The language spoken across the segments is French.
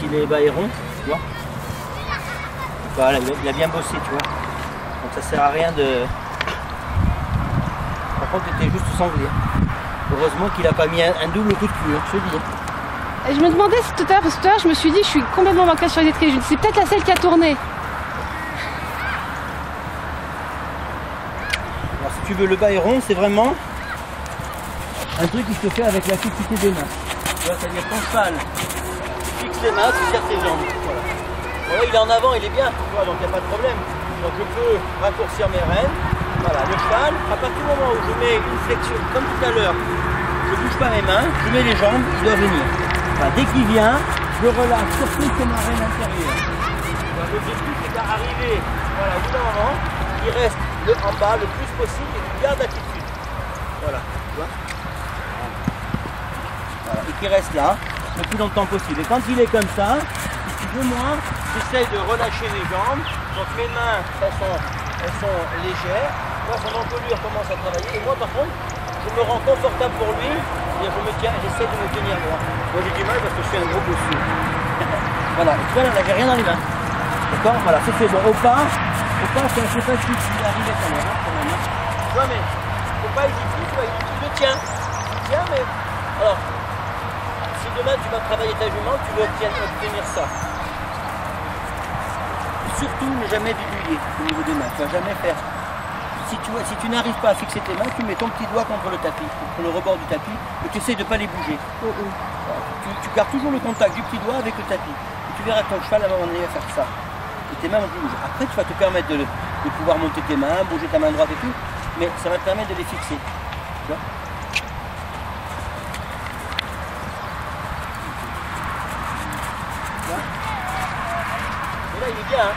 s'il est bas et rond, tu vois. Voilà, il a bien bossé, tu vois. Donc ça sert à rien de... Par contre, il était juste sanglé. Heureusement qu'il n'a pas mis un double coup de cul, je te dis. Et je me demandais si tout à l'heure, parce que tout à l'heure je me suis dit, je suis complètement bancal sur les étriers. Je me suis dit, c'est peut-être la selle qui a tourné. Alors si tu veux, le bas et rond, c'est vraiment un truc qui se fait avec la fixité des mains. Tu vois, c'est-à-dire ton cheval, tu fixes les mains, tu serres tes jambes. Voilà. Bon, là, il est en avant, il est bien, tu vois, donc il n'y a pas de problème. Donc je peux raccourcir mes rênes. Voilà, le cheval, à partir du moment où je mets une flexion, comme tout à l'heure, je ne bouge pas mes mains, je mets les jambes, il doit venir. Enfin, dès qu'il vient, je relâche surtout sur ma reine intérieure. L'objectif c'est d'arriver, voilà, au bout d'un moment, il reste en bas le plus possible et qu'il garde l'attitude. Voilà, tu vois. Voilà, et qu'il reste là le plus longtemps possible. Et quand il est comme ça, si tu veux, moi, j'essaye de relâcher mes jambes. Donc mes mains, elles sont légères. Là, son encolure commence à travailler. Et moi, par contre, je me rends confortable pour lui. Et je me tiens, j'essaie de me tenir droit. Moi, j'ai du mal parce que je suis un gros bossu. Voilà, et tu vois, là, j'ai rien dans les mains. D'accord. Voilà, c'est bon. Au pas, c'est assez facile. Il arrive quand même, quand même. Tu vois, mais faut pas hésiter, tu vois, il le tient. Il tient, mais... Alors, si demain tu vas travailler ta jument, tu veux obtenir ça. Surtout ne jamais bidouiller au niveau des mains. Tu ne vas jamais faire. Si tu n'arrives pas à fixer tes mains, tu mets ton petit doigt contre le tapis, contre le rebord du tapis, et tu essaies de ne pas les bouger. Tu gardes toujours le contact du petit doigt avec le tapis. Et tu verras que ton cheval à un moment donné va faire ça. Et tes mains vont bouger. Après, tu vas te permettre de pouvoir monter tes mains, bouger ta main droite et tout, mais ça va te permettre de les fixer. Tu vois ? Et là, il est bien. Hein.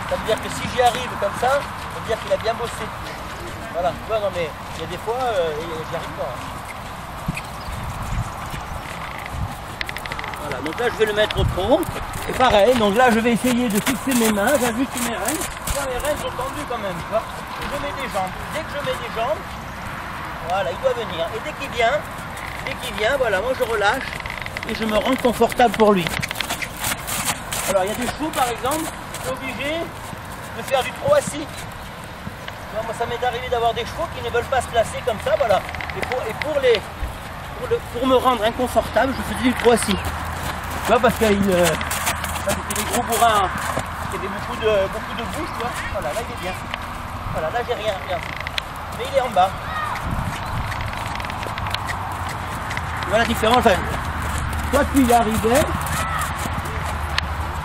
Ça veut dire que si j'y arrive comme ça veut dire qu'il a bien bossé. Voilà, tu vois, non mais il y a des fois, j'y arrive pas. Hein. Voilà, donc là je vais le mettre au tronc. Et pareil, donc là je vais essayer de fixer mes mains, j'ajuste mes rênes. Tu vois, mes rênes sont tendues quand même, tu vois. Et je mets des jambes. Dès que je mets des jambes, voilà, il doit venir. Et dès qu'il vient, voilà, moi je relâche et je me rends confortable pour lui. Alors il y a des chevaux par exemple, je suis obligé de faire du trot assis. Moi ça m'est arrivé d'avoir des chevaux qui ne veulent pas se placer comme ça, voilà. Et pour me rendre inconfortable, je faisais du trot assis. Tu vois, parce que c'était des gros bourrins qui avaient beaucoup de bouche, tu vois. Voilà, là il est bien. Voilà, là j'ai rien. Mais il est en bas. Tu vois la différence, enfin, toi tu y arrivais.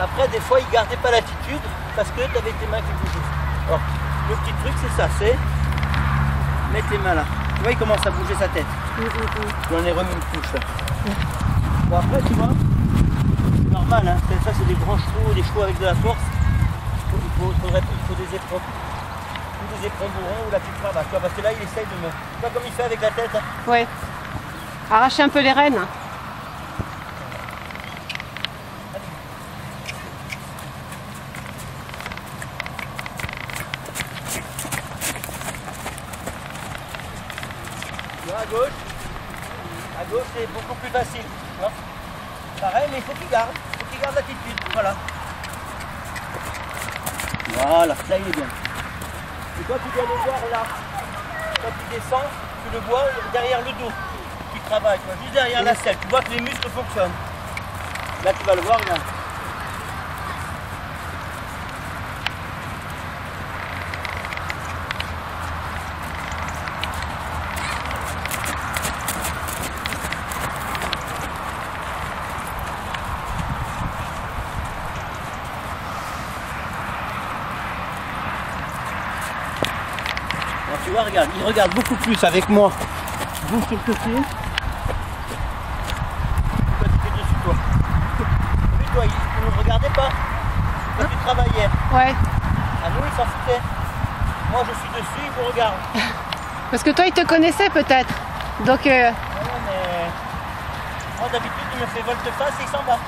Après, des fois, il ne gardait pas l'attitude parce que tu avais tes mains qui bougeaient. Alors, le petit truc, c'est ça, c'est mettre tes mains là. Tu vois, il commence à bouger sa tête. J'en ai remis une couche là. Bon, après, tu vois, c'est normal, hein. Ça, c'est des grands chevaux, des chevaux avec de la force. Il faut des éperons. Ou des éperons bourrons ou la petite cravache. Parce que là, il essaye de me... Tu vois comme il fait avec la tête, hein. Ouais. Arracher un peu les rênes. À gauche c'est beaucoup plus facile, tu vois. Pareil, mais il faut qu'il garde l'attitude, voilà. Voilà, là il est bien. Et toi tu dois le voir là, quand tu descends, tu le vois derrière le dos, qui travaille, tu vois, juste derrière la selle, tu vois que les muscles fonctionnent. Là tu vas le voir, là. Tu vois, regarde, il regarde beaucoup plus avec moi. Bouge sur le côté. Toi, tu fais dessus, toi. Lui, toi, il ne regardait pas. Toi, tu travaillais. Ouais. À nous, il s'en foutait. Moi, je suis dessus, il vous regarde. Parce que toi, il te connaissait peut-être. Donc... Ouais, mais... Moi, d'habitude, il me fait volte-face et il s'en va.